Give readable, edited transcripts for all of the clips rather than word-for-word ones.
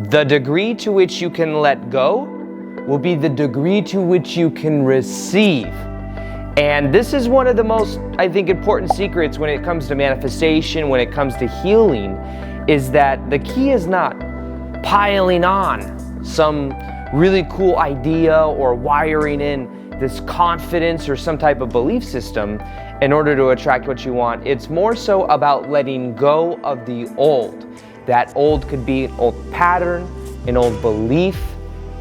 The degree to which you can let go will be the degree to which you can receive. And this is one of the most, I think, important secrets when it comes to manifestation, when it comes to healing, is that the key is not piling on some really cool idea or wiring in this confidence or some type of belief system in order to attract what you want. It's more so about letting go of the old. That old could be an old pattern, an old belief,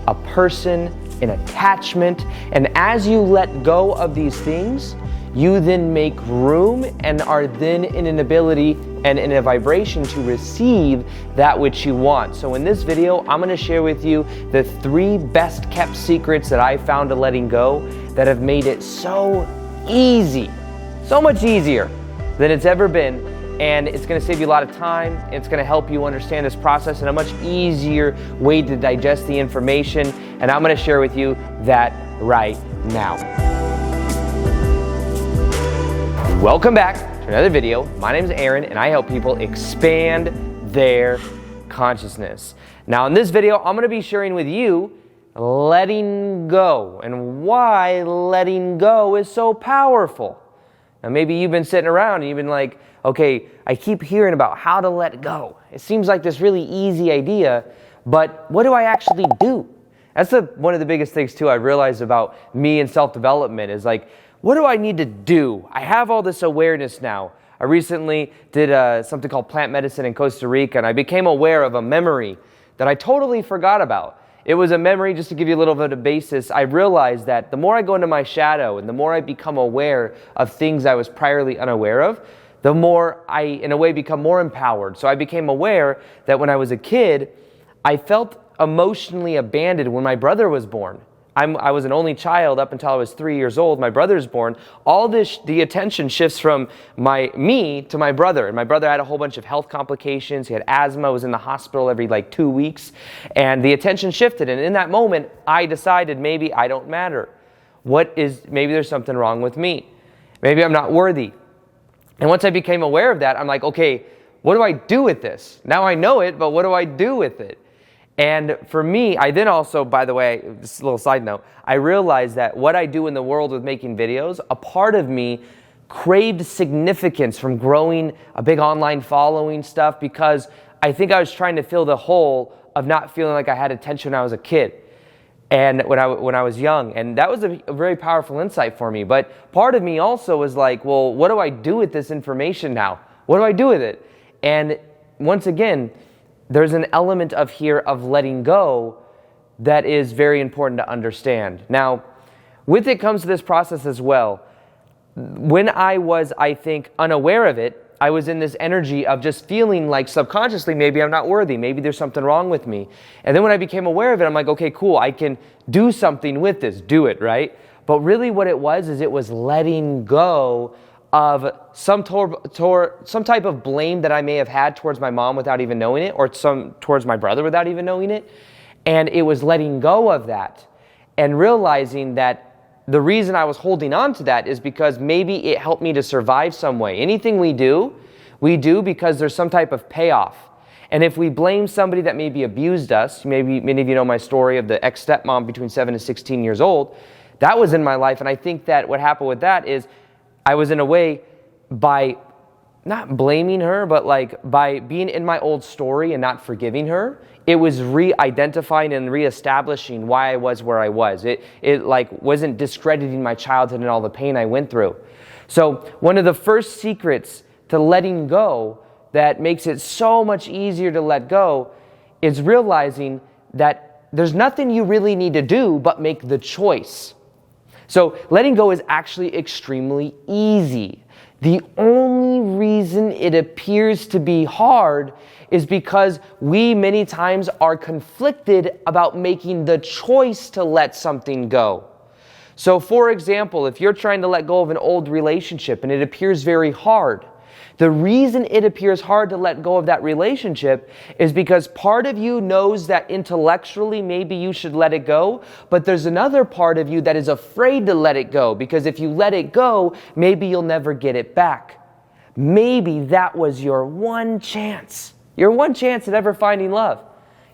a person, an attachment. And as you let go of these things, you then make room and are then in an ability and in a vibration to receive that which you want. So in this video, I'm going to share with you the 3 best kept secrets that I found to letting go that have made it so easy, so much easier than it's ever been. And it's going to save you a lot of time. It's going to help you understand this process in a much easier way to digest the information. And I'm going to share with you that right now. Welcome back to another video. My name is Aaron and I help people expand their consciousness. Now in this video, I'm going to be sharing with you letting go and why letting go is so powerful. Now maybe you've been sitting around and you've been like, okay, I keep hearing about how to let go. It seems like this really easy idea, but what do I actually do? That's one of the biggest things too I've realized about me and self-development is like, what do I need to do? I have all this awareness now. I recently did something called plant medicine in Costa Rica, and I became aware of a memory that I totally forgot about. It was a memory, just to give you a little bit of basis, I realized that the more I go into my shadow and the more I become aware of things I was priorly unaware of, the more I, in a way, become more empowered. So I became aware that when I was a kid, I felt emotionally abandoned when my brother was born. I was an only child up until I was 3 years old. My brother's born. The attention shifts from me to my brother. And my brother had a whole bunch of health complications. He had asthma, was in the hospital every 2 weeks. And the attention shifted. And in that moment, I decided maybe I don't matter. Maybe there's something wrong with me. Maybe I'm not worthy. And once I became aware of that, I'm like, okay, what do I do with this? Now I know it, but what do I do with it? And for me, I then also, by the way, just a little side note, I realized that what I do in the world with making videos, a part of me craved significance from growing a big online following stuff because I think I was trying to fill the hole of not feeling like I had attention when I was a kid and when I was young. And that was a very powerful insight for me. But part of me also was like, well, what do I do with this information now? What do I do with it? And once again, there's an element of letting go that is very important to understand. Now, with it comes to this process as well. When I was, I think, unaware of it, I was in this energy of just feeling like subconsciously, maybe I'm not worthy, maybe there's something wrong with me. And then when I became aware of it, I'm like, okay, cool, I can do something with this, do it, right? But really what it was letting go of some type of blame that I may have had towards my mom without even knowing it, or towards my brother without even knowing it. And it was letting go of that and realizing that the reason I was holding on to that is because maybe it helped me to survive some way. Anything we do because there's some type of payoff. And if we blame somebody that maybe abused us, maybe many of you know my story of the ex-stepmom between 7 and 16 years old, that was in my life. And I think that what happened with that is I was in a way, by not blaming her, but by being in my old story and not forgiving her, it was re-identifying and re-establishing why I was where I was. It wasn't discrediting my childhood and all the pain I went through. So one of the first secrets to letting go that makes it so much easier to let go is realizing that there's nothing you really need to do but make the choice. So letting go is actually extremely easy. The only reason it appears to be hard is because we many times are conflicted about making the choice to let something go. So for example, if you're trying to let go of an old relationship and it appears very hard, the reason it appears hard to let go of that relationship is because part of you knows that intellectually maybe you should let it go, but there's another part of you that is afraid to let it go because if you let it go, maybe you'll never get it back. Maybe that was your one chance at ever finding love.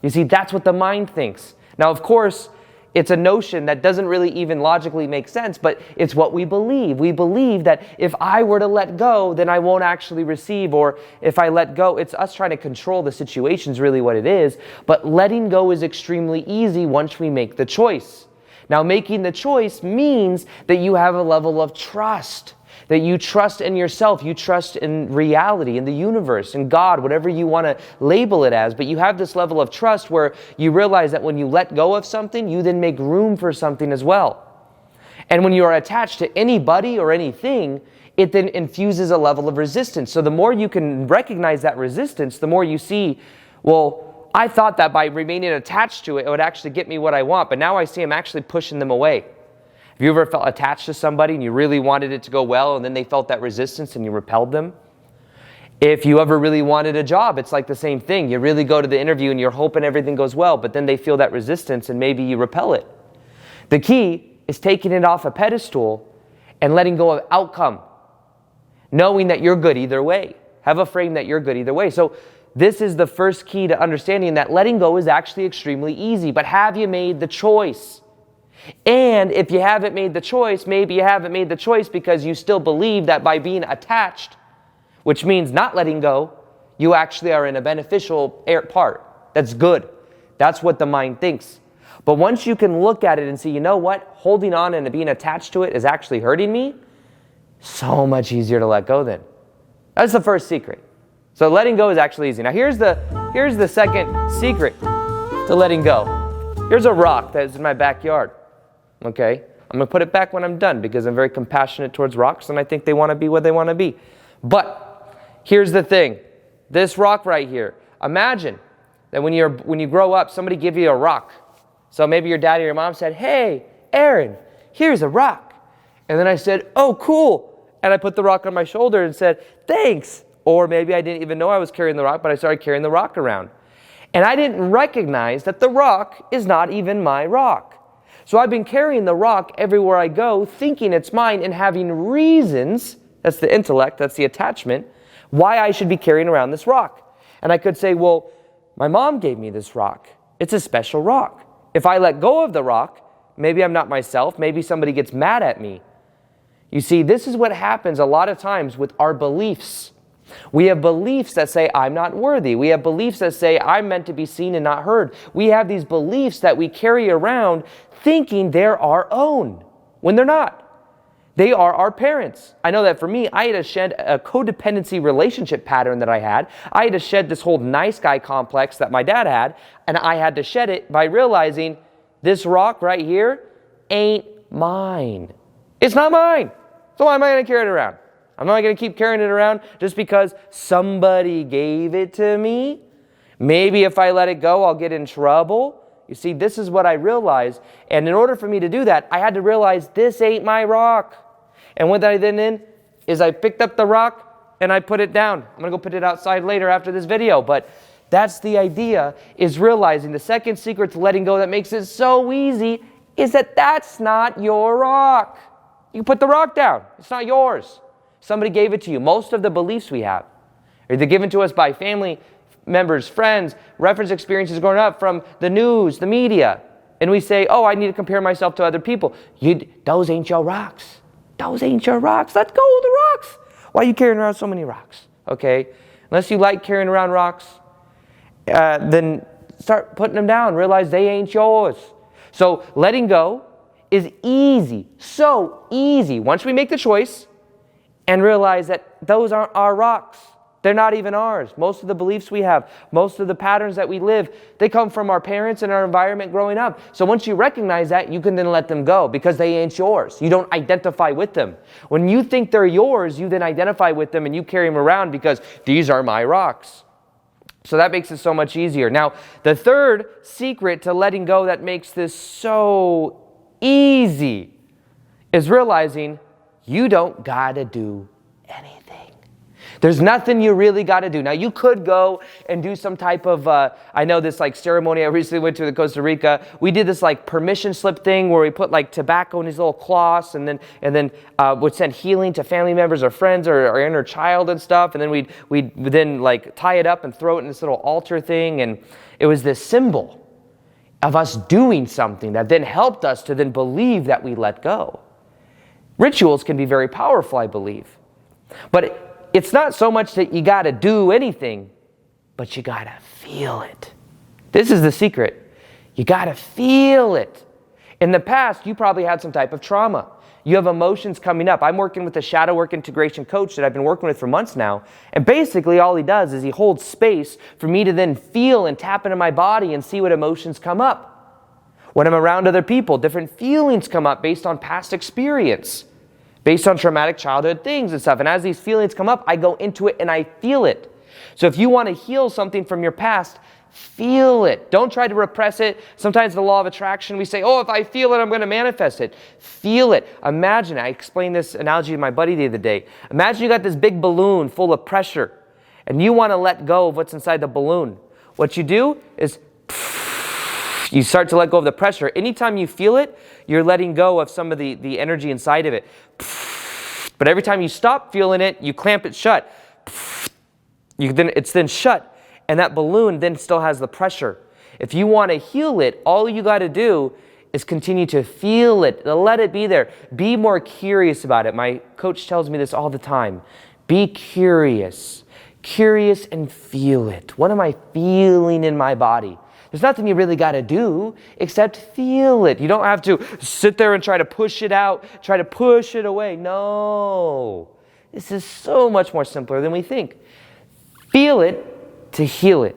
You see, that's what the mind thinks. Now, of course, it's a notion that doesn't really even logically make sense, but it's what we believe. We believe that if I were to let go, then I won't actually receive, or if I let go, it's us trying to control the situation is really what it is. But letting go is extremely easy once we make the choice. Now, making the choice means that you have a level of trust, that you trust in yourself, you trust in reality, in the universe, in God, whatever you want to label it as. But you have this level of trust where you realize that when you let go of something, you then make room for something as well. And when you are attached to anybody or anything, it then infuses a level of resistance. So the more you can recognize that resistance, the more you see, well, I thought that by remaining attached to it, it would actually get me what I want, but now I see I'm actually pushing them away. Have you ever felt attached to somebody and you really wanted it to go well, and then they felt that resistance and you repelled them? If you ever really wanted a job, it's like the same thing. You really go to the interview and you're hoping everything goes well, but then they feel that resistance and maybe you repel it. The key is taking it off a pedestal and letting go of outcome, knowing that you're good either way. Have a frame that you're good either way. So this is the first key to understanding that letting go is actually extremely easy. But have you made the choice? And if you haven't made the choice, maybe you haven't made the choice because you still believe that by being attached, which means not letting go, you actually are in a beneficial part. That's good. That's what the mind thinks. But once you can look at it and see, you know what? Holding on and being attached to it is actually hurting me, so much easier to let go then. That's the first secret. So letting go is actually easy. Now here's the second secret to letting go. Here's a rock that's in my backyard. Okay? I'm going to put it back when I'm done because I'm very compassionate towards rocks and I think they want to be what they want to be. But here's the thing. This rock right here. Imagine that when you grow up, somebody give you a rock. So maybe your dad or your mom said, "Hey, Aaron, here's a rock." And then I said, "Oh, cool." And I put the rock on my shoulder and said, "Thanks." Or maybe I didn't even know I was carrying the rock, but I started carrying the rock around. And I didn't recognize that the rock is not even my rock. So I've been carrying the rock everywhere I go, thinking it's mine and having reasons, that's the intellect, that's the attachment, why I should be carrying around this rock. And I could say, well, my mom gave me this rock. It's a special rock. If I let go of the rock, maybe I'm not myself, maybe somebody gets mad at me. You see, this is what happens a lot of times with our beliefs. We have beliefs that say, I'm not worthy. We have beliefs that say, I'm meant to be seen and not heard. We have these beliefs that we carry around thinking they're our own, when they're not. They are our parents. I know that for me, I had to shed a codependency relationship pattern that I had. I had to shed this whole nice guy complex that my dad had, and I had to shed it by realizing this rock right here ain't mine. It's not mine. So why am I going to carry it around? I'm not going to keep carrying it around just because somebody gave it to me. Maybe if I let it go, I'll get in trouble. You see, this is what I realized. And in order for me to do that, I had to realize this ain't my rock. And what I then did is I picked up the rock and I put it down. I'm going to go put it outside later after this video. But that's the idea, is realizing the second secret to letting go that makes it so easy is that that's not your rock. You put the rock down. It's not yours. Somebody gave it to you. Most of the beliefs we have are either given to us by family members, friends, reference experiences growing up from the news, the media. And we say, oh, I need to compare myself to other people. Those ain't your rocks. Those ain't your rocks. Let go of the rocks. Why are you carrying around so many rocks? Okay? Unless you like carrying around rocks, then start putting them down. Realize they ain't yours. So letting go is easy. So easy. Once we make the choice, and realize that those aren't our rocks. They're not even ours. Most of the beliefs we have, most of the patterns that we live, they come from our parents and our environment growing up. So once you recognize that, you can then let them go because they ain't yours. You don't identify with them. When you think they're yours, you then identify with them and you carry them around because these are my rocks. So that makes it so much easier. Now, the third secret to letting go that makes this so easy is realizing you don't gotta do anything. There's nothing you really got to do. Now, you could go and do some type of, I know this like ceremony I recently went to in Costa Rica. We did this like permission slip thing where we put like tobacco in these little cloths and then would send healing to family members or friends or our inner child and stuff. And then we'd then like tie it up and throw it in this little altar thing. And it was this symbol of us doing something that then helped us to then believe that we let go. Rituals can be very powerful, I believe. But it's not so much that you got to do anything, but you got to feel it. This is the secret. You got to feel it. In the past, you probably had some type of trauma. You have emotions coming up. I'm working with a shadow work integration coach that I've been working with for months now. And basically all he does is he holds space for me to then feel and tap into my body and see what emotions come up. When I'm around other people, different feelings come up based on past experience, based on traumatic childhood things and stuff. And as these feelings come up, I go into it and I feel it. So if you want to heal something from your past, feel it. Don't try to repress it. Sometimes the law of attraction, we say, oh, if I feel it, I'm going to manifest it. Feel it. Imagine, I explained this analogy to my buddy the other day. Imagine you got this big balloon full of pressure and you want to let go of what's inside the balloon. What you do is you start to let go of the pressure. Anytime you feel it, you're letting go of some of the energy inside of it. But every time you stop feeling it, you clamp it shut. It's then shut, and that balloon then still has the pressure. If you want to heal it, all you got to do is continue to feel it. Let it be there. Be more curious about it. My coach tells me this all the time. Be curious. Curious and feel it. What am I feeling in my body? There's nothing you really got to do except feel it. You don't have to sit there and try to push it out, try to push it away. No. This is so much more simpler than we think. Feel it to heal it.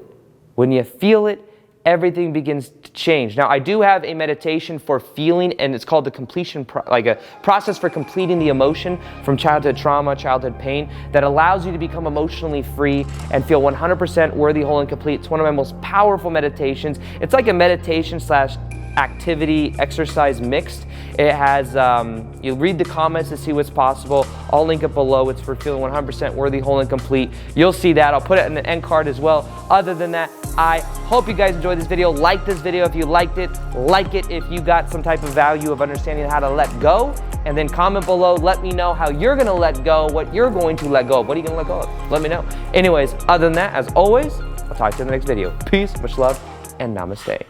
When you feel it, everything begins to change. Now, I do have a meditation for feeling, and it's called the completion, like a process for completing the emotion from childhood trauma, childhood pain, that allows you to become emotionally free and feel 100% worthy, whole, and complete. It's one of my most powerful meditations. It's like a meditation slash activity exercise mixed. It has, you read the comments to see what's possible. I'll link it below. It's for feeling 100% worthy, whole, and complete. You'll see that. I'll put it in the end card as well. Other than that, I hope you guys enjoyed this video. Like this video if you liked it. Like it if you got some type of value of understanding how to let go. And then comment below. Let me know how you're going to let go, what you're going to let go of. What are you going to let go of? Let me know. Anyways, other than that, as always, I'll talk to you in the next video. Peace, much love, and namaste.